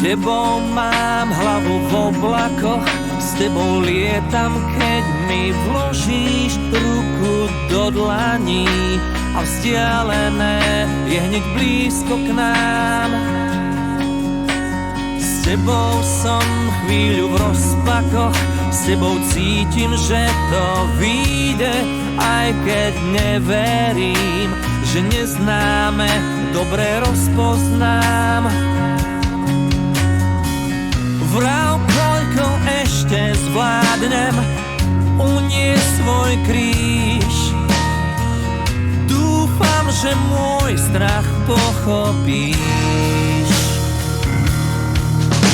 tebou mám hlavu v oblakoch, s tebou lietam, keď mi vložíš ruku do dlaní a vzdialené je hneď blízko k nám. S tebou som chvíľu v rozpakoch, s tebou cítim, že to vyjde, aj keď neverím, že neznáme, dobre rozpoznám. Vrav, koľko ešte zvládnem uniesť svoj kríž. Dúfam, že môj strach pochopíš.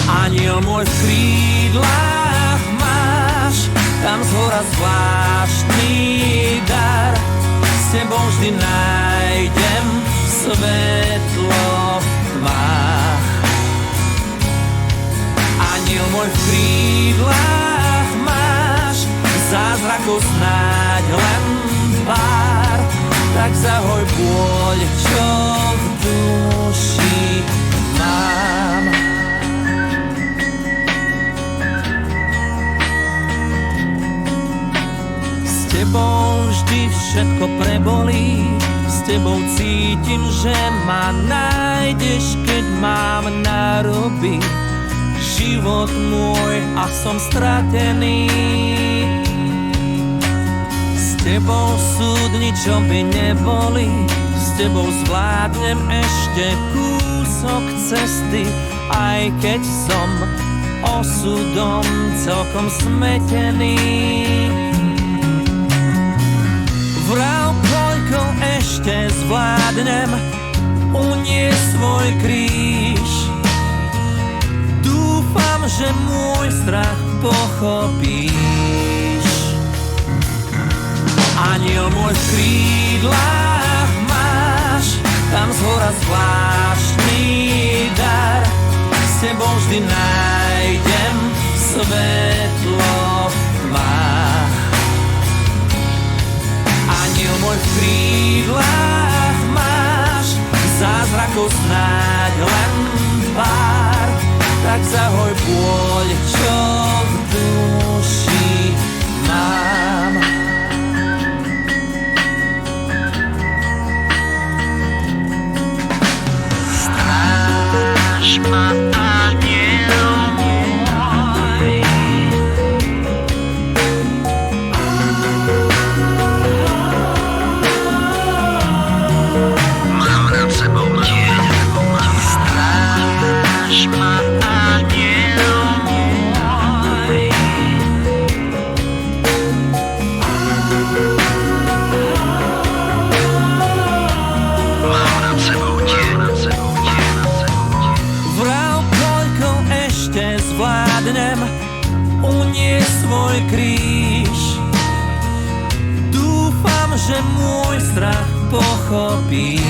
Aniel môj v krídlach máš, tam zhora zvláštny dar. S tebou vždy nájdem svetlo v tmách. Aniel môj v krídlach máš, zázrakov snáď len pár. Tak zahoj bôľ, čo v duši mám. S tebou vždy všetko prebolí, s tebou cítim, že ma nájdeš, keď mám nároby. Život môj a som stratený. S tebou súdni, čo by neboli, s tebou zvládnem ešte kúsok cesty, aj keď som osudom celkom smetený. Vrav, koľko ešte zvládnem uniesť svoj kríž. Dúfam, že môj strach pochopíš. Aniel môj v krídlach máš, tam zhora zvláštny dar. S tebou vždy nájdem svetlo v tmách. Aniel môj v krídlach máš, zázrakov snáď len pár. Tak zahoj bôľ, čo v duši mám. Stráž ma, aniel môj. Mám nad sebou tieň. Stráž ma, aniel môj. Mám nad sebou tieň. Vrav, koľko ešte zvládnem uniesť svoj kríž. Dúfam, že môj strach pochopíš.